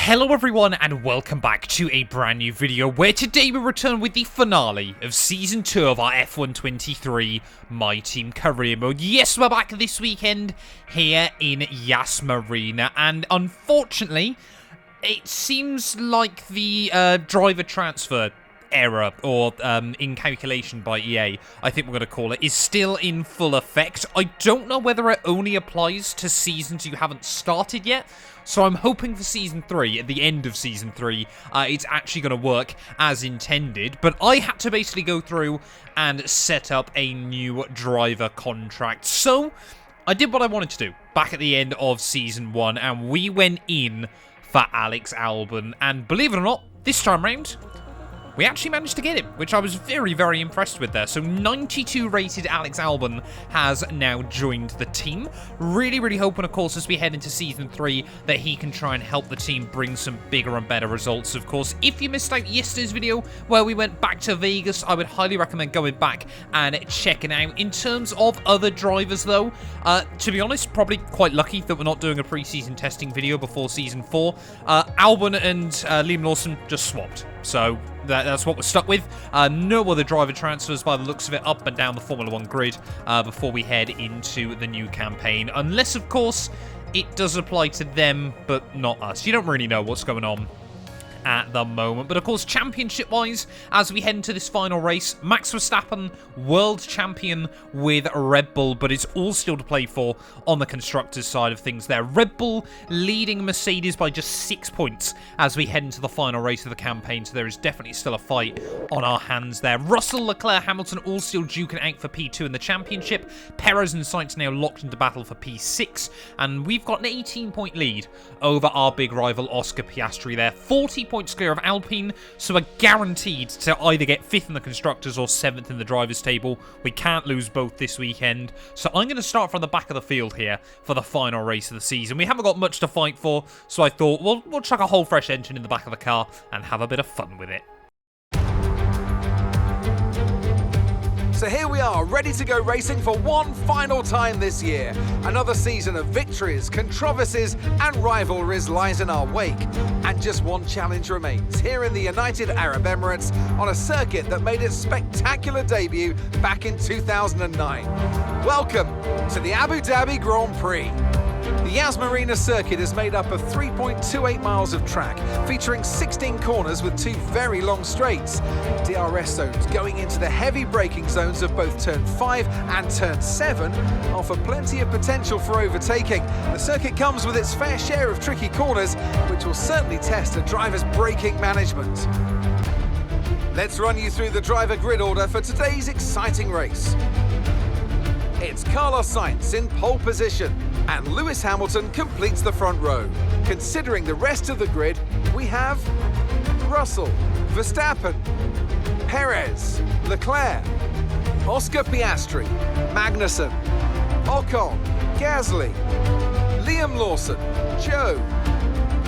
Hello everyone and welcome back to a brand new video where today we return with the finale of Season 2 of our F123 My Team Career Mode. Yes, we're back this weekend here in Yas Marina, and unfortunately, it seems like the driver transfer error, or in calculation by EA, I think we're going to call it, is still in full effect. I don't know whether it only applies to seasons you haven't started yet, so I'm hoping for Season 3, at the end of Season 3, it's actually going to work as intended. But I had to basically go through and set up a new driver contract. So, I did what I wanted to do back at the end of Season 1, and we went in for Alex Albon. And believe it or not, this time round, we actually managed to get him, which I was very, very impressed with there. So 92 rated Alex Albon has now joined the team. Really, really hoping, of course, as we head into Season 3, that he can try and help the team bring some bigger and better results, of course. If you missed out yesterday's video where we went back to Vegas, I would highly recommend going back and checking out. In terms of other drivers, though, to be honest, probably quite lucky that we're not doing a pre-season testing video before Season 4. Albon and Liam Lawson just swapped. So that's what we're stuck with. No other driver transfers by the looks of it up and down the Formula 1 grid before we head into the new campaign. Unless, of course, it does apply to them, but not us. You don't really know what's going on at the moment. But of course, championship-wise, as we head into this final race, Max Verstappen, world champion with Red Bull, but it's all still to play for on the constructors' side of things there. Red Bull leading Mercedes by just 6 points as we head into the final race of the campaign, so there is definitely still a fight on our hands there. Russell, Leclerc, Hamilton all still duking out for P2 in the championship. Perez and Sainz now locked into battle for P6, and we've got an 18-point lead over our big rival Oscar Piastri there. 40 points clear of Alpine, so we're guaranteed to either get 5th in the constructors or 7th in the drivers table. We can't lose both this weekend, so I'm going to start from the back of the field here for the final race of the season. We haven't got much to fight for, so I thought we'll chuck a whole fresh engine in the back of the car and have a bit of fun with it. So here we are, ready to go racing for one final time this year. Another season of victories, controversies and rivalries lies in our wake. And just one challenge remains, here in the United Arab Emirates, on a circuit that made its spectacular debut back in 2009. Welcome to the Abu Dhabi Grand Prix. The Yas Marina circuit is made up of 3.28 miles of track, featuring 16 corners with 2 very long straights. DRS zones going into the heavy braking zones of both turn 5 and turn 7 offer plenty of potential for overtaking. The circuit comes with its fair share of tricky corners, which will certainly test a driver's braking management. Let's run you through the driver grid order for today's exciting race. It's Carlos Sainz in pole position, and Lewis Hamilton completes the front row. Considering the rest of the grid, we have Russell, Verstappen, Perez, Leclerc, Oscar Piastri, Magnussen, Ocon, Gasly, Liam Lawson, Joe,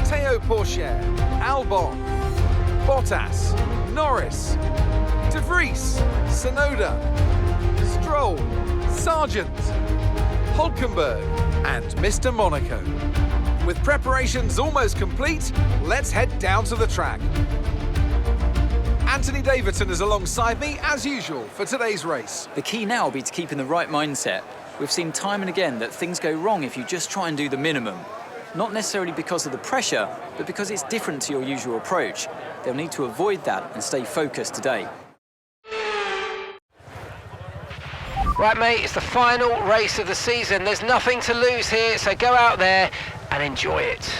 Teo Pourchaire, Albon, Bottas, Norris, De Vries, Tsunoda, Stroll, Sargent, Hulkenberg and Mr. Monaco. With preparations almost complete, let's head down to the track. Anthony Davidson is alongside me as usual for today's race. The key now will be to keep in the right mindset. We've seen time and again that things go wrong if you just try and do the minimum. Not necessarily because of the pressure, but because it's different to your usual approach. They'll need to avoid that and stay focused today. Right, mate, it's the final race of the season. There's nothing to lose here, so go out there and enjoy it.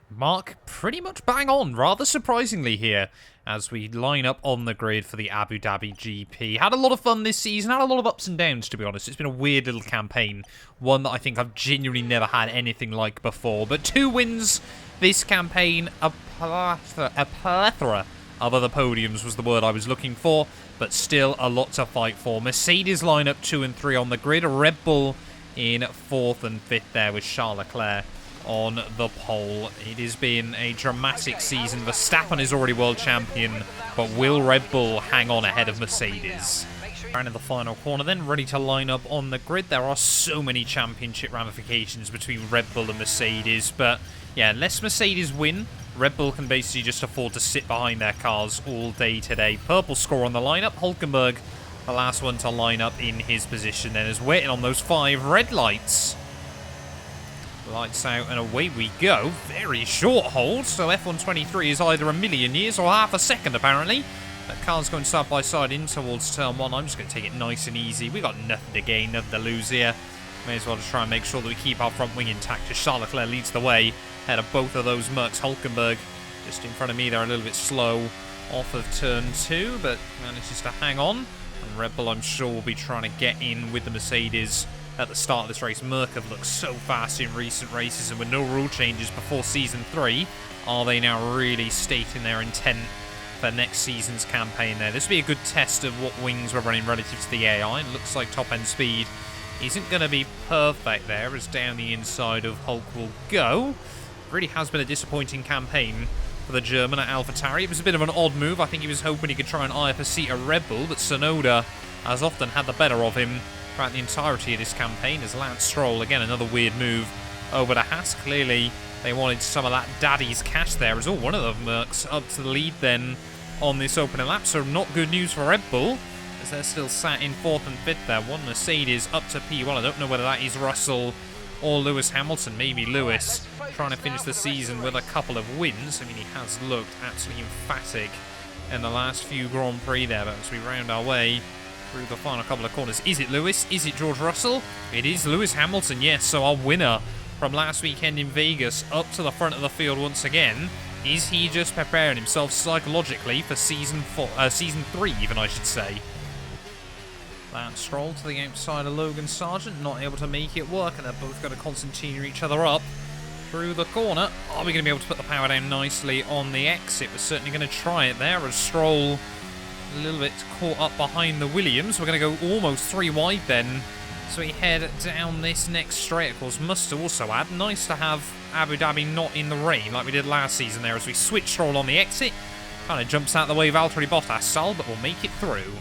Mark, pretty much bang on, rather surprisingly here, as we line up on the grid for the Abu Dhabi GP. Had a lot of fun this season, had a lot of ups and downs, to be honest. It's been a weird little campaign, one that I think I've genuinely never had anything like before. But 2 wins this campaign, a plethora of other podiums was the word I was looking for, but still a lot to fight for. Mercedes line up 2 and 3 on the grid. Red Bull in 4th and 5th there with Charles Leclerc on the pole. It has been a dramatic season. Verstappen is already world champion, but will Red Bull hang on ahead of Mercedes? Around in the final corner then, ready to line up on the grid. There are so many championship ramifications between Red Bull and Mercedes, but yeah, unless Mercedes win Red Bull can basically just afford to sit behind their cars all day today. Purple score on the lineup. Hulkenberg, the last one to line up in his position then, is waiting on those 5 red lights. Lights out and away we go. Very short hold, so F123 is either a million years or half a second apparently. That car's going side by side in towards turn 1. I'm just going to take it nice and easy. We got nothing to gain, nothing to lose here. May as well just try and make sure that we keep our front wing intact as Charles Leclerc leads the way ahead of both of those Mercs. Hulkenberg just in front of me. They're a little bit slow off of turn 2, but manages to hang on. And Red Bull, I'm sure, will be trying to get in with the Mercedes at the start of this race. Merc have looked so fast in recent races, and with no rule changes before Season 3, are they now really stating their intent for next season's campaign there? This will be a good test of what wings we're running relative to the AI. It looks like top-end speed isn't going to be perfect there, as down the inside of Hulk will go. Really has been a disappointing campaign for the German at AlphaTauri. It was a bit of an odd move. I think he was hoping he could try and eye up a seat at Red Bull, but Tsunoda has often had the better of him throughout the entirety of this campaign, as Lance Stroll, again, another weird move over to Haas. Clearly, they wanted some of that daddy's cash there, as one of the Mercs up to the lead then on this opening lap. So not good news for Red Bull, as they're still sat in 4th and 5th there. One Mercedes up to P1. I don't know whether that is Russell or Lewis Hamilton. Maybe Lewis trying to finish the season with a couple of wins. I mean, he has looked absolutely emphatic in the last few Grand Prix there. But as we round our way through the final couple of corners, is it Lewis? Is it George Russell? It is Lewis Hamilton, yes. So our winner from last weekend in Vegas up to the front of the field once again. Is he just preparing himself psychologically for season 3, even, I should say? Lance Stroll to the outside of Logan Sargent, not able to make it work, and they're both going to concertina each other up through the corner. Are we going to be able to put the power down nicely on the exit? We're certainly going to try it there, as Stroll a little bit caught up behind the Williams. We're going to go almost 3 wide then, so we head down this next straight. Of course, must also add, nice to have Abu Dhabi not in the rain like we did last season there, as we switch Stroll on the exit. Kind of jumps out the way Valtteri Bottas, Sal, but we'll make it through.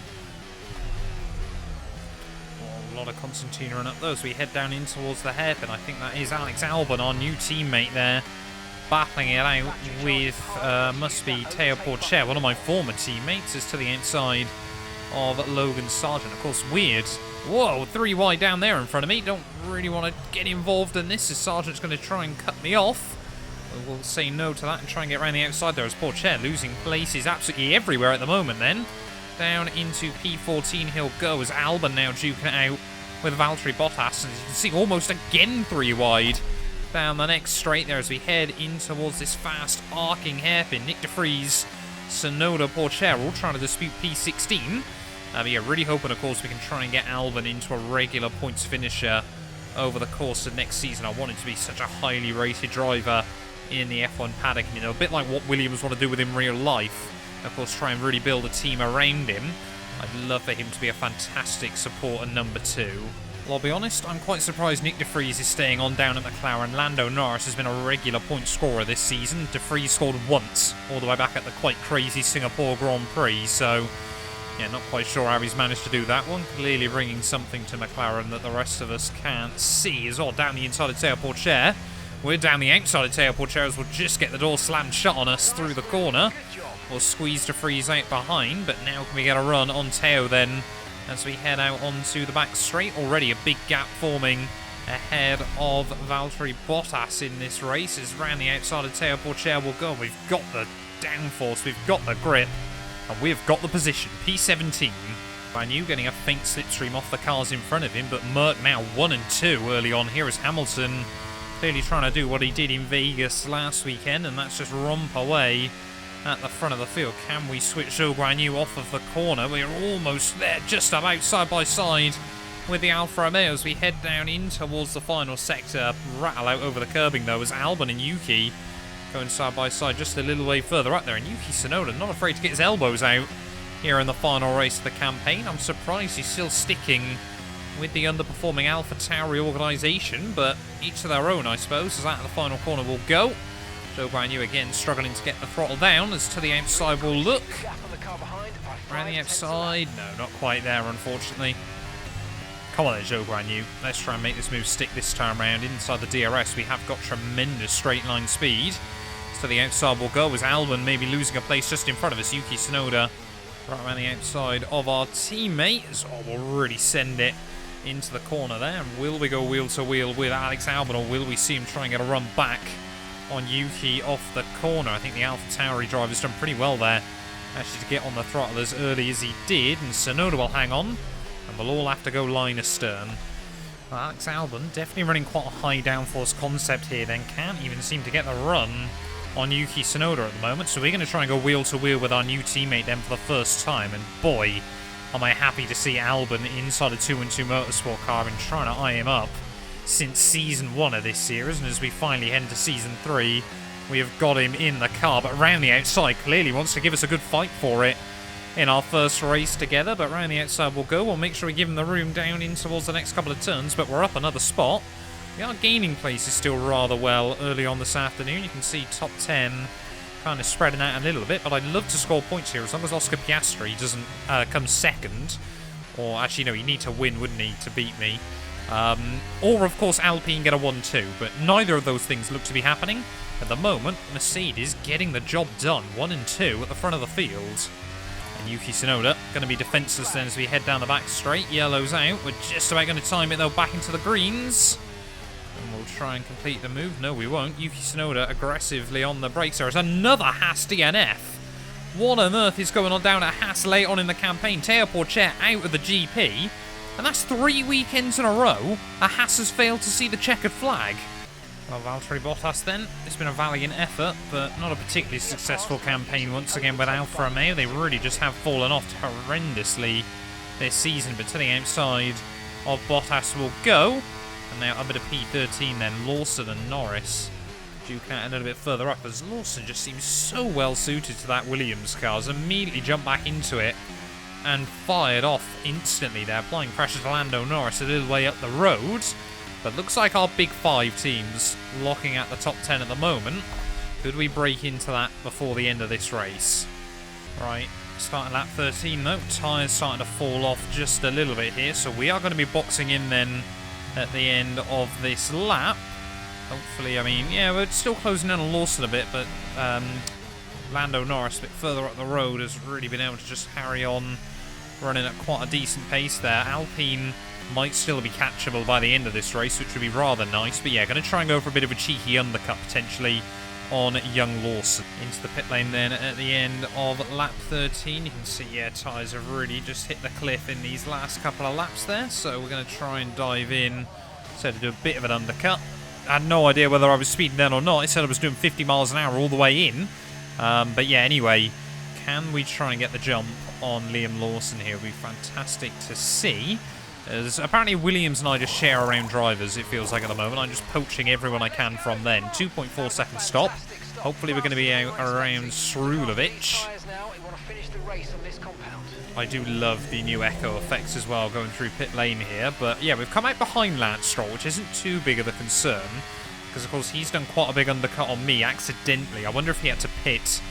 A lot of concertina up those. We head down in towards the hairpin. I think that is Alex Albon, our new teammate there, battling it out with must be Teo Porcher, one of my former teammates, is to the outside of Logan Sargent. Of course, weird. Whoa, 3 wide down there in front of me. Don't really want to get involved in this, as Sargent's going to try and cut me off. We'll say no to that and try and get around the outside there, as Porcher losing places absolutely everywhere at the moment then. Down into P14 he'll go, as Albon now duking it out with Valtteri Bottas, and you can see almost again 3 wide down the next straight there as we head in towards this fast arcing hairpin. Nick de Vries, Tsunoda, Porcher all trying to dispute P16. But yeah, really hoping, of course, we can try and get Albon into a regular points finisher over the course of next season. I want him to be such a highly rated driver in the F1 paddock, you know, a bit like what Williams want to do with him in real life. Of course, try and really build a team around him. I'd love for him to be a fantastic support and number 2. Well, I'll be honest, I'm quite surprised Nick de Vries is staying on down at McLaren. Lando Norris has been a regular point scorer this season. De Vries scored once, all the way back at the quite crazy Singapore Grand Prix, so yeah, not quite sure how he's managed to do that one. Clearly bringing something to McLaren that the rest of us can't see as well. Down the inside of Teo Porcher. We're down the outside of Teo Porcher, as we'll just get the door slammed shut on us through the corner. We'll squeeze de Vries out behind, but now can we get a run on Teo then as we head out onto the back straight? Already a big gap forming ahead of Valtteri Bottas in this race, as round the outside of Teo Porcher will go. We've got the downforce, we've got the grip, and we've got the position. P17. Banu getting a faint slipstream off the cars in front of him, but Merc now 1 and 2 early on. Here is Hamilton clearly trying to do what he did in Vegas last weekend, and that's just romp away at the front of the field. Can we switch Zhou Guanyu off of the corner? We're almost there, just about side by side with the Alfa Romeo as we head down in towards the final sector. Rattle out over the curbing though, as Albon and Yuki going side by side just a little way further up there. And Yuki Tsunoda not afraid to get his elbows out here in the final race of the campaign. I'm surprised he's still sticking with the underperforming AlphaTauri organisation, but each to their own, I suppose, as out of the final corner will go. Zhou Guanyu again struggling to get the throttle down, as to the outside will look. Around the outside, no, not quite there, unfortunately. Come on then, Zhou Guanyu. Let's try and make this move stick this time around. Inside the DRS, we have got tremendous straight line speed. To the outside we'll go as Albon maybe losing a place just in front of us. Yuki Tsunoda right around the outside of our teammate. Oh, we'll really send it into the corner there. And will we go wheel to wheel with Alex Albon, or will we see him try and get a run back on Yuki off the corner? I think the AlphaTauri driver's done pretty well there, actually, to get on the throttle as early as he did. And Tsunoda will hang on, and we'll all have to go line astern. Well, Alex Albon definitely running quite a high downforce concept here, then can't even seem to get the run on Yuki Tsunoda at the moment. So we're going to try and go wheel to wheel with our new teammate then for the first time. And boy, am I happy to see Albon inside a 2-in-2 Motorsport car and trying to eye him up since Season 1 of this series. And as we finally head into Season 3, we have got him in the car. But around the outside, clearly wants to give us a good fight for it in our first race together. But around the outside we'll go. We'll make sure we give him the room down in towards the next couple of turns. But we're up another spot. We are gaining places still rather well early on this afternoon. You can see top 10 kind of spreading out a little bit, but I'd love to score points here as long as Oscar Piastri doesn't come second. Or actually, no, he'd need to win, wouldn't he, to beat me. Or, of course, Alpine get a 1-2, but neither of those things look to be happening. At the moment, Mercedes getting the job done, 1 and 2 at the front of the field. And Yuki Tsunoda going to be defenceless then as we head down the back straight. Yellow's out. We're just about going to time it, though, back into the greens. And we'll try and complete the move. No, we won't. Yuki Tsunoda aggressively on the brakes. There is another Haas DNF. What on earth is going on down at Haas late on in the campaign? Teo Porcher out of the GP. And that's 3 weekends in a row a Haas has failed to see the checkered flag. Well, Valtteri Bottas then. It's been a valiant effort, but not a particularly successful campaign once again with Alfa Romeo. They really just have fallen off horrendously this season. But to the outside of Bottas will go. And now a bit of P13 then, Lawson and Norris duke out a little bit further up, as Lawson just seems so well suited to that Williams car. Has immediately jumped back into it and fired off instantly there, applying pressure to Lando Norris a little way up the road. But looks like our big 5 teams locking at the top 10 at the moment. Could we break into that before the end of this race? Right, starting lap 13 though, tyres starting to fall off just a little bit here, so we are going to be boxing in then at the end of this lap. Hopefully, I mean, yeah, we're still closing in on Lawson a bit, but Lando Norris a bit further up the road has really been able to just carry on running at quite a decent pace there. Alpine might still be catchable by the end of this race, which would be rather nice. But yeah, going to try and go for a bit of a cheeky undercut potentially on young Lawson. Into the pit lane then at the end of lap 13. You can see, yeah, tyres have really just hit the cliff in these last couple of laps there. So we're going to try and dive in. So to do a bit of an undercut. I had no idea whether I was speeding then or not. It said I was doing 50 miles an hour all the way in. But yeah, anyway, can we try and get the jump on Liam Lawson here? It would be fantastic to see. As apparently Williams and I just share around drivers, it feels like at the moment. I'm just poaching everyone I can from then. 2.4 second stop. Hopefully we're going to be out around Srulovic. I do love the new echo effects as well going through pit lane here. But yeah, we've come out behind Lance Stroll, which isn't too big of a concern. Because of course he's done quite a big undercut on me accidentally. I wonder if he had to pit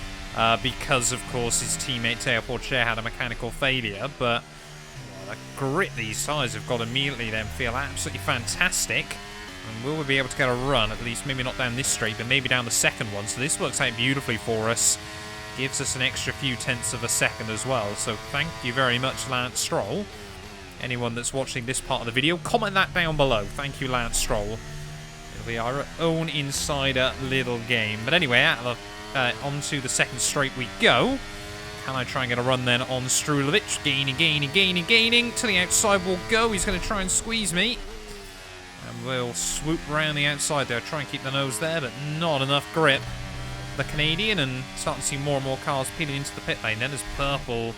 because of course his teammate Teo Porcher had a mechanical failure. But the grip these tyres have got immediately then feel absolutely fantastic. And will we be able to get a run, at least maybe not down this straight, but maybe down the second one. So this works out beautifully for us. Gives us an extra few tenths of a second as well. So thank you very much, Lance Stroll. Anyone that's watching this part of the video, comment that down below. Thank you, Lance Stroll. It'll be our own insider little game. But anyway, onto the second straight we go. Can I try and get a run then on Strulovic? Gaining. To the outside we'll go. He's going to try and squeeze me. And we'll swoop around the outside there. Try and keep the nose there, but not enough grip. The Canadian, and starting to see more and more cars peeling into the pit lane. Then there's purple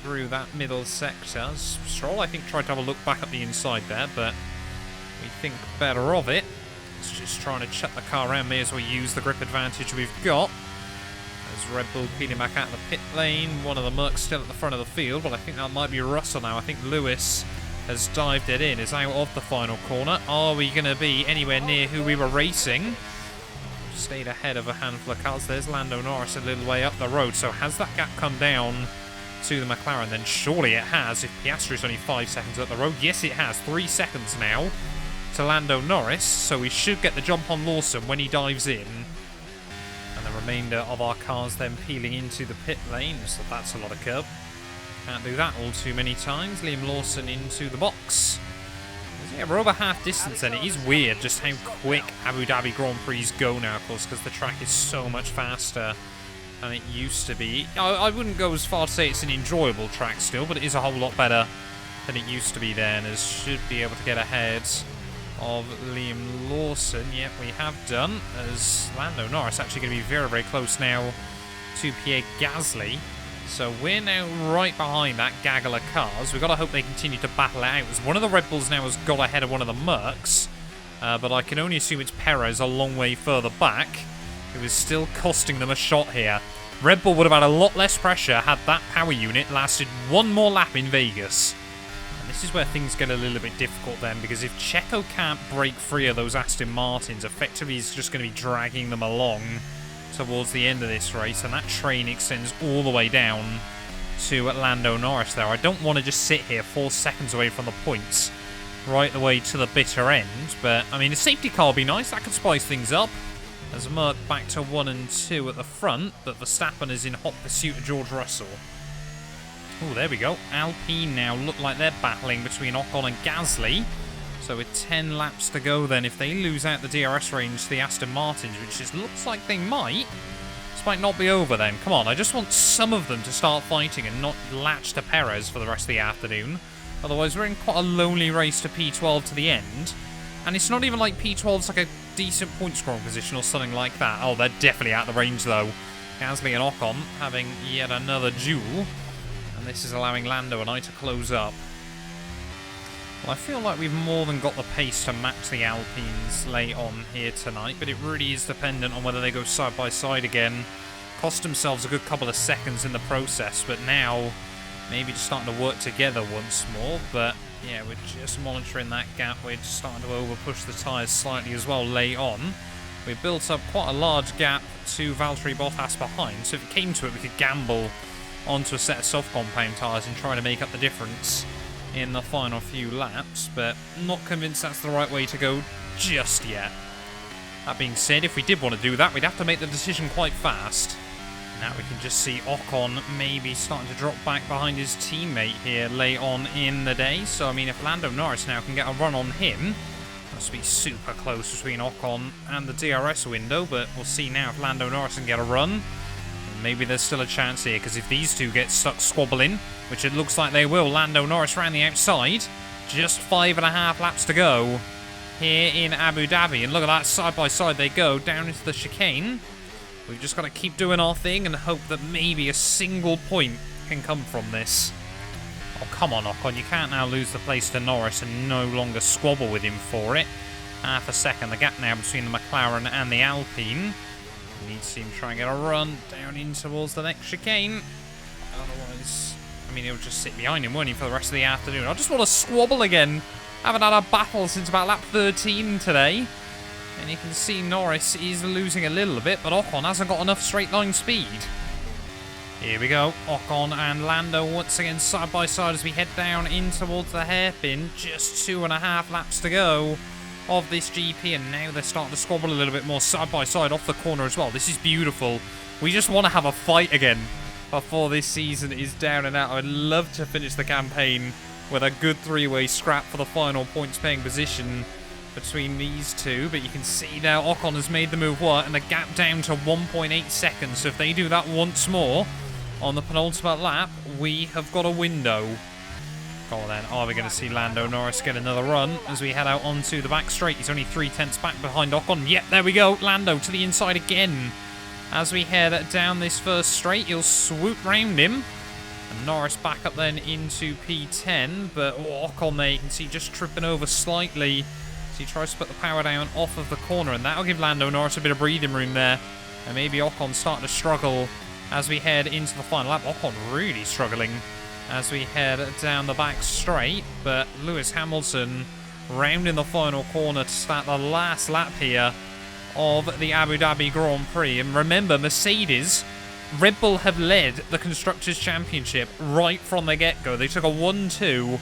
through that middle sector. Stroll, I think, tried to have a look back up the inside there, but we think better of it. It's just trying to shut the car around. May as well use the grip advantage we've got. There's Red Bull peeling back out of the pit lane. One of the Mercs still at the front of the field, but I think that might be Russell now. I think Lewis has dived it in. Is out of the final corner. Are we going to be anywhere near who we were racing? Stayed ahead of a handful of cars. There's Lando Norris a little way up the road. So has that gap come down to the McLaren? Then surely it has. If Piastri's only 5 seconds up the road. Yes, it has. 3 seconds now to Lando Norris. So we should get the jump on Lawson when he dives in. And the remainder of our cars then peeling into the pit lane, so that's a lot of curb. Can't do that all too many times. Liam Lawson into the box. Yeah, we're over half distance then. It is weird just how quick Abu Dhabi Grand Prix go now, of course, because the track is so much faster than it used to be. I wouldn't go as far to say it's an enjoyable track still, but it is a whole lot better than it used to be then, as should be able to get ahead of Liam Lawson. Yep, we have done, as Lando Norris actually going to be very, very close now to Pierre Gasly. So we're now right behind that gaggle of cars. We've got to hope they continue to battle it out, as one of the Red Bulls now has got ahead of one of the Mercs, but I can only assume it's Perez a long way further back, who is still costing them a shot here. Red Bull would have had a lot less pressure had that power unit lasted one more lap in Vegas. And this is where things get a little bit difficult then, because if Checo can't break free of those Aston Martins, effectively he's just going to be dragging them along towards the end of this race, and that train extends all the way down to Lando Norris there. I don't want to just sit here 4 seconds away from the points right the way to the bitter end, but I mean, a safety car would be nice. That could spice things up, as Merc back to 1 and 2 at the front, but Verstappen is in hot pursuit of George Russell. Oh, there we go. Alpine now look like they're battling between Ocon and Gasly. So with 10 laps to go then, if they lose out the DRS range to the Aston Martins, which just looks like they might, this might not be over then. Come on, I just want some of them to start fighting and not latch to Perez for the rest of the afternoon. Otherwise, we're in quite a lonely race to P12 to the end. And it's not even like P12's like a decent point scoring position or something like that. Oh, they're definitely out of the range though. Gasly and Ocon having yet another duel. And this is allowing Lando and I to close up. Well, I feel like we've more than got the pace to match the Alpines late on here tonight, but it really is dependent on whether they go side by side again. Cost themselves a good couple of seconds in the process, but now maybe just starting to work together once more. But yeah, we're just monitoring that gap. We're just starting to over-push the tyres slightly as well late on. We've built up quite a large gap to Valtteri Bottas behind, so if it came to it, we could gamble onto a set of soft compound tyres and try to make up the difference in the final few laps, but not convinced that's the right way to go just yet. That being said, if we did want to do that, we'd have to make the decision quite fast. Now we can just see Ocon maybe starting to drop back behind his teammate here late on in the day. So, I mean, if Lando Norris now can get a run on him, must be super close between Ocon and the DRS window, but we'll see now if Lando Norris can get a run. Maybe there's still a chance here, because if these two get stuck squabbling, which it looks like they will, Lando Norris round the outside, just 5.5 laps to go here in Abu Dhabi. And look at that, side by side they go down into the chicane. We've just got to keep doing our thing and hope that maybe a single point can come from this. Oh, come on, Ocon, you can't now lose the place to Norris and no longer squabble with him for it. Half a second, the gap now between the McLaren and the Alpine. We need to see him try and get a run down in towards the next chicane. Otherwise, I mean, he'll just sit behind him, won't he, for the rest of the afternoon. I just want to squabble again. Haven't had a battle since about lap 13 today. And you can see Norris is losing a little bit, but Ocon hasn't got enough straight line speed. Here we go. Ocon and Lando once again side by side as we head down in towards the hairpin. Just 2.5 laps to go of this GP, and now they're starting to squabble a little bit more side by side off the corner as well. This is beautiful. We just want to have a fight again before this season is down and out. I'd love to finish the campaign with a good three-way scrap for the final points paying position between these two, but you can see now Ocon has made the move and the gap down to 1.8 seconds. So if they do that once more on the penultimate lap, we have got a window. Go on then, are we going to see Lando Norris get another run as we head out onto the back straight? He's only 3/10 back behind Ocon. Yep, there we go. Lando to the inside again. As we head down this first straight, he'll swoop round him. And Norris back up then into P10. But Ocon there, you can see just tripping over slightly. So he tries to put the power down off of the corner. And that'll give Lando Norris a bit of breathing room there. And maybe Ocon starting to struggle as we head into the final lap. Ocon really struggling as we head down the back straight, but Lewis Hamilton round in the final corner to start the last lap here of the Abu Dhabi Grand Prix. And remember, Mercedes, Red Bull have led the Constructors' Championship right from the get-go. They took a 1-2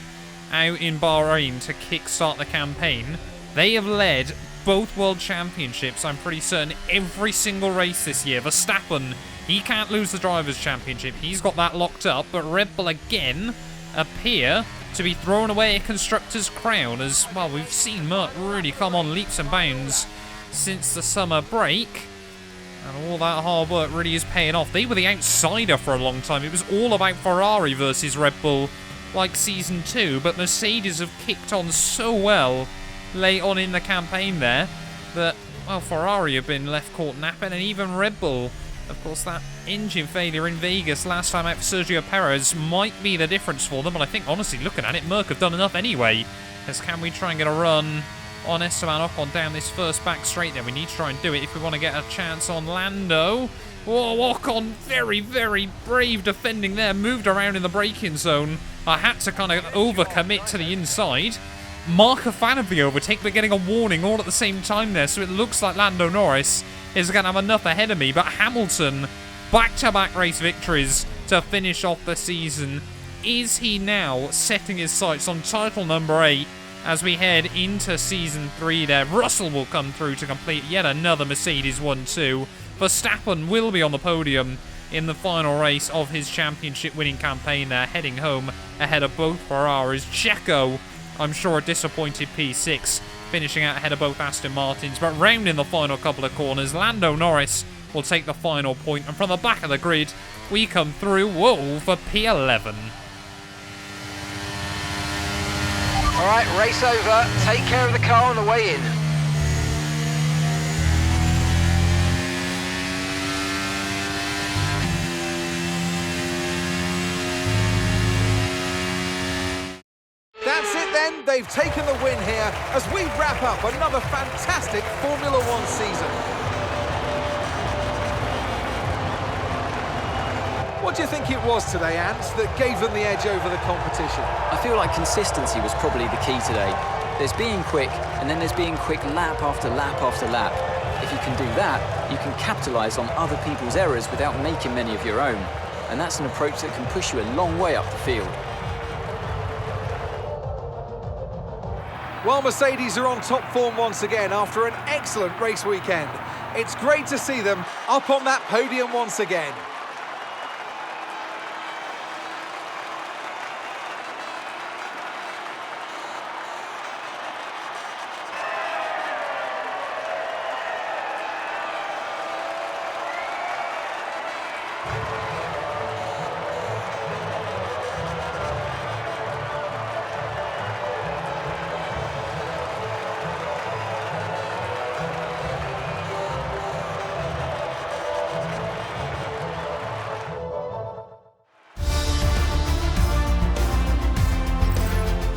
out in Bahrain to kick-start the campaign. They have led both World Championships, I'm pretty certain, every single race this year. Verstappen, he can't lose the Drivers' Championship. He's got that locked up, but Red Bull again appear to be throwing away a Constructors' crown as, well, we've seen Merc really come on leaps and bounds since the summer break. And all that hard work really is paying off. They were the outsider for a long time. It was all about Ferrari versus Red Bull like Season 2, but Mercedes have kicked on so well late on in the campaign there that, well, Ferrari have been left caught napping, and even Red Bull, of course, that engine failure in Vegas last time out for Sergio Perez might be the difference for them, but I think, honestly, looking at it, Merc have done enough anyway. As can we try and get a run on Esteban Ocon down this first back straight there? We need to try and do it if we want to get a chance on Lando. Whoa, Ocon, very, very brave defending there, moved around in the braking zone. I had to kind of overcommit to the inside. Mark a fan of the overtake, but getting a warning all at the same time there, so it looks like Lando Norris is going to have enough ahead of me, but Hamilton, back-to-back race victories to finish off the season. Is he now setting his sights on title number 8 as we head into Season 3 there? Russell will come through to complete yet another Mercedes 1-2. Verstappen will be on the podium in the final race of his championship-winning campaign there, heading home ahead of both Ferraris. Checo, I'm sure, a disappointed P6, finishing out ahead of both Aston Martins, but rounding the final couple of corners, Lando Norris will take the final point, and from the back of the grid, we come through, whoa, for P11. All right, race over. Take care of the car on the way in. That's it then, they've taken the win here as we wrap up another fantastic Formula One season. What do you think it was today, Ant, that gave them the edge over the competition? I feel like consistency was probably the key today. There's being quick, and then there's being quick lap after lap after lap. If you can do that, you can capitalise on other people's errors without making many of your own. And that's an approach that can push you a long way up the field. Well, Mercedes are on top form once again after an excellent race weekend. It's great to see them up on that podium once again.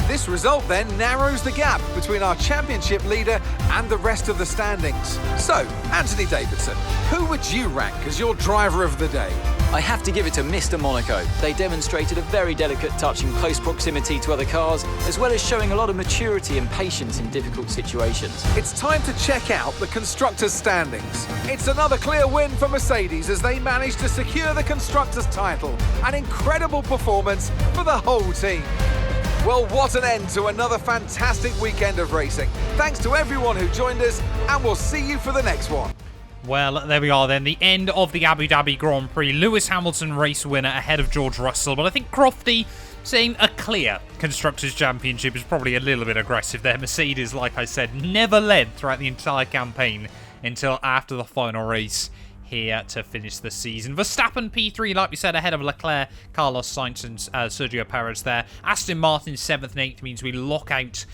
This result then narrows the gap between our championship leader and the rest of the standings. So, Anthony Davidson, who would you rank as your driver of the day? I have to give it to Mr. Monaco. They demonstrated a very delicate touch in close proximity to other cars, as well as showing a lot of maturity and patience in difficult situations. It's time to check out the Constructors' standings. It's another clear win for Mercedes as they managed to secure the Constructors' title. An incredible performance for the whole team. Well, what an end to another fantastic weekend of racing. Thanks to everyone who joined us, and we'll see you for the next one. Well, there we are then, the end of the Abu Dhabi Grand Prix. Lewis Hamilton race winner ahead of George Russell, but I think Crofty saying a clear Constructors' Championship is probably a little bit aggressive there. Mercedes, like I said, never led throughout the entire campaign until after the final race here to finish the season. Verstappen P3, like we said, ahead of Leclerc, Carlos Sainz and Sergio Perez there. Aston Martin 7th and 8th means we lock out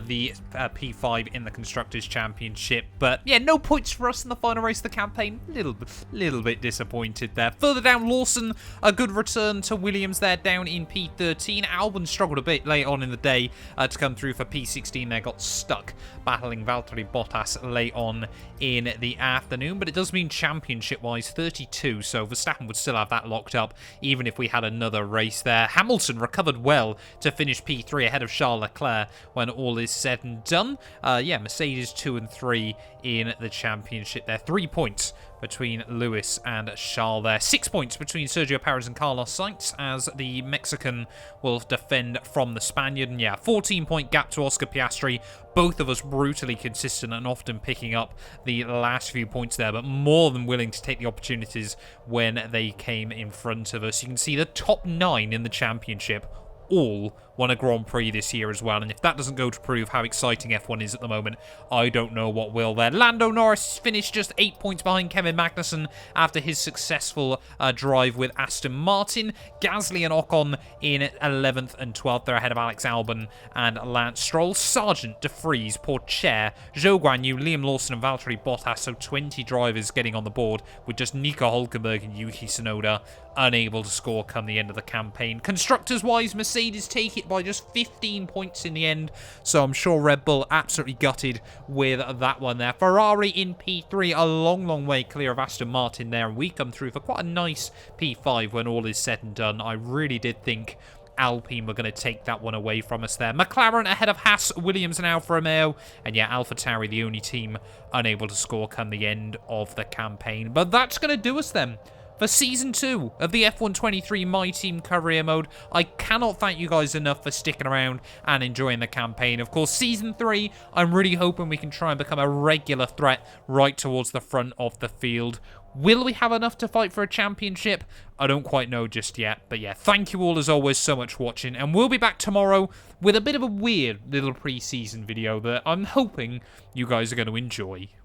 the P5 in the Constructors' Championship. But yeah, no points for us in the final race of the campaign. Little bit disappointed there. Further down, Lawson, a good return to Williams there, down in P13. Albon struggled a bit late on in the day to come through for P16 there. Got stuck battling Valtteri Bottas late on in the afternoon. But it does mean championship-wise 32, so Verstappen would still have that locked up even if we had another race there. Hamilton recovered well to finish P3 ahead of Charles Leclerc when all is said and done. Yeah, Mercedes 2 and 3 in the championship there. 3 points between Lewis and Charles there. 6 points between Sergio Perez and Carlos Sainz as the Mexican will defend from the Spaniard. And yeah, 14-point gap to Oscar Piastri. Both of us brutally consistent and often picking up the last few points there, but more than willing to take the opportunities when they came in front of us. You can see the top 9 in the championship all won a Grand Prix this year as well, and if that doesn't go to prove how exciting F1 is at the moment, I don't know what will there. Lando Norris finished just 8 points behind Kevin Magnussen after his successful drive with Aston Martin. Gasly and Ocon in 11th and 12th. They're ahead of Alex Albon and Lance Stroll. Sargent, De Vries, Pourchaire, Zhou Guanyu, Liam Lawson and Valtteri Bottas, so 20 drivers getting on the board, with just Nico Hulkenberg and Yuki Tsunoda unable to score come the end of the campaign. Constructors-wise, Mercedes take it by just 15 points in the end, so I'm sure Red Bull absolutely gutted with that one there. Ferrari in P3, a long, long way clear of Aston Martin there, and we come through for quite a nice P5 when all is said and done. I really did think Alpine were going to take that one away from us there. McLaren ahead of Haas, Williams and Alfa Romeo, and yeah, AlphaTauri the only team unable to score come the end of the campaign. But that's going to do us then for Season 2 of the F123 My Team Career Mode. I cannot thank you guys enough for sticking around and enjoying the campaign. Of course, Season 3, I'm really hoping we can try and become a regular threat right towards the front of the field. Will we have enough to fight for a championship? I don't quite know just yet. But yeah, thank you all as always so much for watching. And we'll be back tomorrow with a bit of a weird little pre-season video that I'm hoping you guys are going to enjoy.